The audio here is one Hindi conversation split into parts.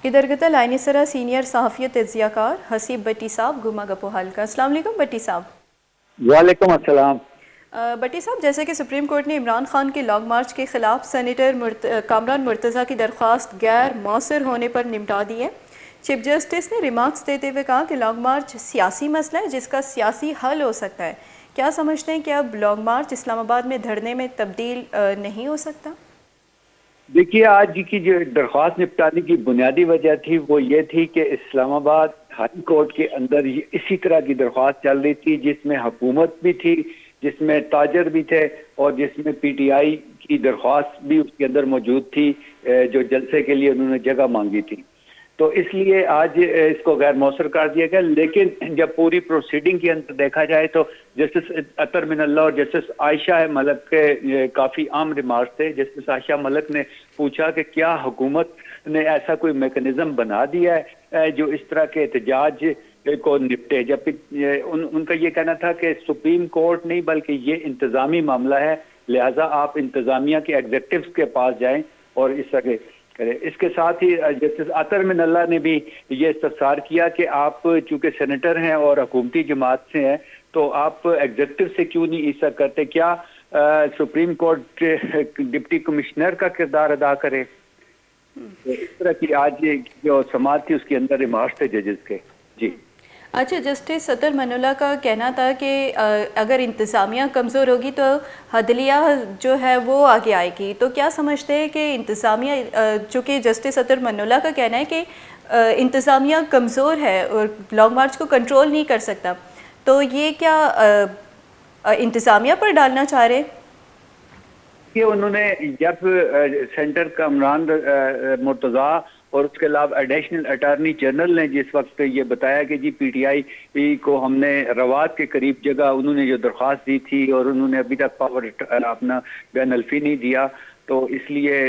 इधर गतल आइनिसरा सीनियर सहाफ़ियत तज्ज़ियाकार हसीब भट्टी साहब गुमा गपो हल्का। अस्सलाम वालेकुम भट्टी साहब। वालेकुम अस्सलाम। भट्टी साहब, जैसे कि सुप्रीम कोर्ट ने इमरान खान के लॉन्ग मार्च के खिलाफ सेनेटर कामरान मुर्तज़ा की दरख्वास्त गैर मौसर होने पर निपटा दी है। चीफ जस्टिस ने रिमार्क्स देते हुए कहा कि लॉन्ग मार्च सियासी मसला है जिसका सियासी हल हो सकता है। क्या समझते हैं कि अब लॉन्ग मार्च इस्लामाबाद में धरने में तब्दील नहीं हो सकता? देखिए, आज की जो दरख्वास्त निपटाने की बुनियादी वजह थी वो ये थी कि इस्लामाबाद हाई कोर्ट के अंदर इसी तरह की दरख्वास्त चल रही थी जिसमें हुकूमत भी थी, जिसमें ताजर भी थे और जिसमें पीटीआई की दरख्वास्त भी उसके अंदर मौजूद थी, जो जलसे के लिए उन्होंने जगह मांगी थी। तो इसलिए आज इसको गैर मौसर कर दिया गया। लेकिन जब पूरी प्रोसीडिंग के अंदर देखा जाए तो जस्टिस अतर मिनल्ला और जस्टिस आयशा मलिक के काफ़ी आम रिमार्क्स थे। जस्टिस आयशा मलिक ने पूछा कि क्या हुकूमत ने ऐसा कोई मैकेनिज्म बना दिया है जो इस तरह के एहतजाज को निपटे, जबकि उनका ये कहना था कि सुप्रीम कोर्ट नहीं बल्कि ये इंतज़ामी मामला है, लिहाजा आप इंतज़ामिया के एग्जेक्टिव्स के पास जाएं और इस तरह करें। इसके साथ ही जस्टिस अतर मिनल्ला ने भी ये इस्तफसार किया कि आप चूंकि सेनेटर हैं और हुकूमती जमात से हैं तो आप एग्जेक्टिव से क्यों नहीं ऐसा करते, क्या सुप्रीम कोर्ट डिप्टी कमिश्नर का किरदार अदा करे। तो इस तरह की आज जो समात थी उसके अंदर रिमार्क्स थे जजेस के। जी अच्छा, जस्टिस सतर मनोला का कहना था कि अगर इंतज़ामिया कमज़ोर होगी तो अदलिया जो है वो आगे आएगी। तो क्या समझते हैं कि इंतज़ामिया, चूँकि जस्टिस सतर मनोला का कहना है कि इंतज़ामिया कमज़ोर है और लॉन्ग मार्च को कंट्रोल नहीं कर सकता, तो ये क्या इंतज़ामिया पर डालना चाह रहे हैं? कि उन्होंने जब सेंटर कामरान मुर्तज़ा और उसके अलावा एडिशनल अटॉर्नी जनरल ने जिस वक्त ये बताया कि जी पीटीआई को हमने रवात के करीब जगह, उन्होंने जो दरख्वास्त दी थी और उन्होंने अभी तक पावर अपना बयान अल्फी नहीं दिया, तो इसलिए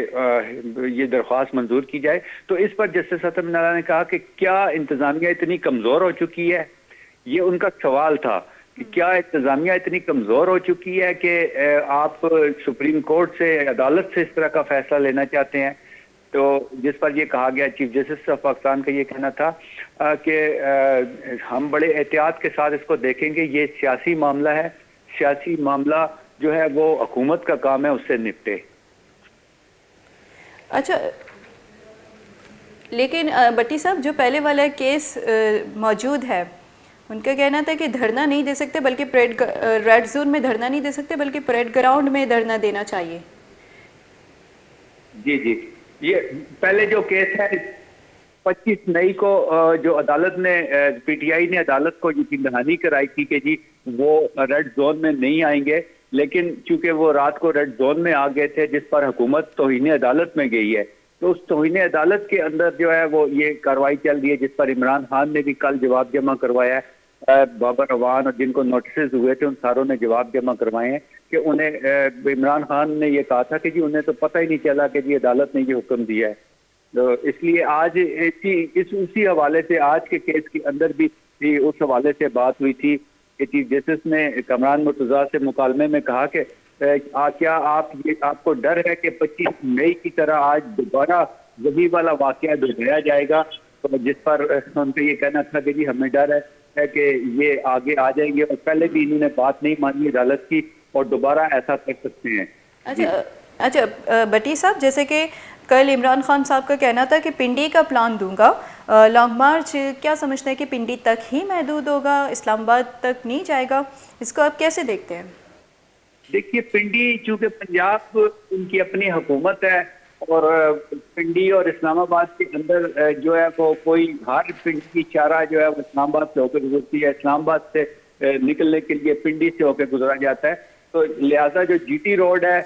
ये दरख्वास्त मंजूर की जाए। तो इस पर जस्टिस अतर मिनल्ला ने कहा कि क्या इंतज़ामिया इतनी कमज़ोर हो चुकी है, ये उनका सवाल था कि क्या इंतज़ामिया इतनी कमज़ोर हो चुकी है कि आप सुप्रीम कोर्ट से, अदालत से इस तरह का फैसला लेना चाहते हैं। तो जिस पर यह कहा गया, चीफ जस्टिस ऑफ पाकिस्तान का ये कहना था कि हम बड़े एहतियात के साथ इसको देखेंगे, ये सियासी मामला है, सियासी मामला जो है वो हुकूमत का काम है, उससे निपटे। अच्छा, लेकिन भट्टी साहब जो पहले वाला केस मौजूद है, उनका कहना था कि धरना नहीं दे सकते बल्कि रेड जोन में धरना नहीं दे सकते बल्कि परेड ग्राउंड में धरना देना चाहिए। जी जी, ये पहले जो केस है 25 मई को जो अदालत ने, पीटीआई ने अदालत को यकीन दहानी कराई थी कि जी वो रेड जोन में नहीं आएंगे, लेकिन चूंकि वो रात को रेड जोन में आ गए थे जिस पर हुकूमत तौहीन अदालत में गई है, तो उस तौहीन अदालत के अंदर जो है वो ये कार्रवाई चल रही है जिस पर इमरान खान ने भी कल जवाब जमा करवाया है। बाबर अवान और जिनको नोटिस हुए थे उन सारों ने जवाब जमा करवाए हैं कि उन्हें इमरान खान ने ये कहा था कि जी उन्हें तो पता ही नहीं चला कि जी अदालत ने ये हुक्म दिया है। तो इसलिए आज उसी हवाले से आज के केस के अंदर भी उस हवाले से बात हुई थी कि चीफ जस्टिस ने कामरान मुर्तज़ा से मुकालमे में कहा कि क्या आपको डर है कि 25 मई की तरह आज दोबारा वही वाला वाकया दोहराया जाएगा। तो जिस पर उनका ये कहना था कि जी हमें डर है कि ये आगे आ जाएंगे और पहले भी इन्होंने बात नहीं मानी अदालत की और दोबारा ऐसा कर सकते हैं। अच्छा भट्टी साहब, जैसे कि कल इमरान खान साहब का कहना था कि पिंडी का प्लान दूंगा, लॉन्ग मार्च क्या समझते हैं कि पिंडी तक ही महदूद होगा, इस्लामाबाद तक नहीं जाएगा, इसको आप कैसे देखते हैं? देखिए, पिंडी चूंकि पंजाब उनकी अपनी हुकूमत है और पिंडी और इस्लामाबाद के अंदर जो है वो कोई हर पिंडी की चारा जो है वो इस्लामाबाद से होकर गुजरती है, इस्लामाबाद से निकलने के लिए पिंडी से होकर गुजरा जाता है। तो लिहाजा जो जीटी रोड है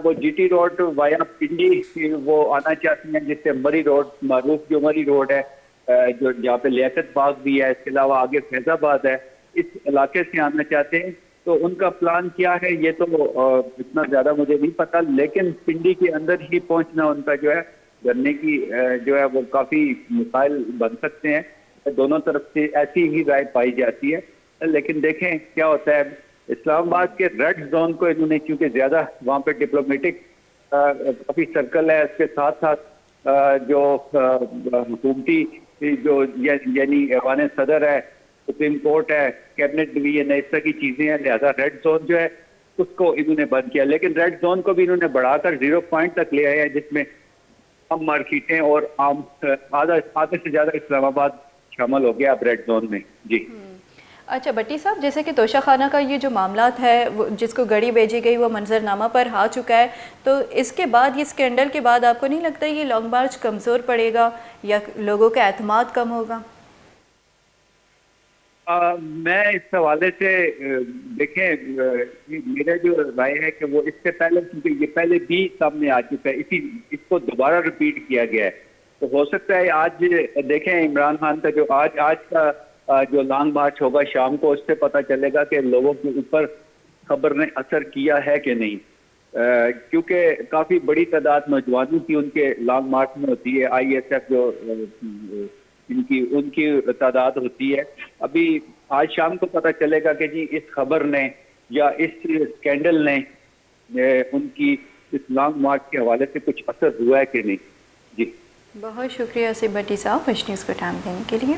वो जीटी रोड वाया पिंडी वो आना चाहते हैं, जिससे मरी रोड मारूफ जो मरी रोड है जो जहाँ पे लियाकत बाग भी है, इसके अलावा आगे फैजाबाद है, इस इलाके से आना चाहते हैं। तो उनका प्लान क्या है ये तो इतना ज्यादा मुझे नहीं पता, लेकिन पिंडी के अंदर ही पहुंचना उनका जो है करने की जो है वो काफी मसाइल बन सकते हैं। दोनों तरफ से ऐसी ही राय पाई जाती है, लेकिन देखें क्या होता है। इस्लामाबाद के रेड जोन को इन्होंने, क्योंकि ज्यादा वहाँ पे डिप्लोमेटिक काफी सर्कल है, इसके साथ साथ जो हुकूमती जो यानी ऐवान सदर है, सुप्रीम कोर्ट है, कैबिनेट डिवीजन है, इस तरह की चीजें हैं, लिहाजा रेड जोन जो है उसको इन्होंने बंद किया। लेकिन रेड जोन को भी इन्होंने बढ़ाकर 0 पॉइंट तक ले आए हैं, जिसमें आम मार्केटें और आम आधे से ज्यादा इस्लामाबाद शामिल हो गया अब रेड जोन में। जी अच्छा भट्टी साहब, जैसे कि तोशाखाना का ये जो मामलात है वो जिसको गड़ी भेजी गई वो मंजरनामा पर आ चुका है, तो इसके बाद ये स्कैंडल के बाद आपको नहीं लगता ये लॉन्ग मार्च कमज़ोर पड़ेगा या लोगों का एतमाद कम होगा? मैं इस हवाले से देखें, मेरा जो राय है कि वो इससे पहले, क्योंकि ये पहले भी सामने आ चुका है, इसको दोबारा रिपीट किया गया है, तो हो सकता है आज देखें इमरान खान का जो आज का जो लॉन्ग मार्च होगा शाम को, उससे पता चलेगा कि लोगों के ऊपर खबर ने असर किया है कि नहीं, क्योंकि काफी बड़ी तादाद नौजवानों की उनके लॉन्ग मार्च में होती है। ISF जो उनकी तादाद होती है। अभी आज शाम को पता चलेगा कि जी इस खबर ने या इस स्कैंडल ने उनकी इस लॉन्ग मार्च के हवाले से कुछ असर हुआ है कि नहीं। जी बहुत शुक्रिया आसिफ भट्टी साहब विश न्यूज़ को टाइम देने के लिए।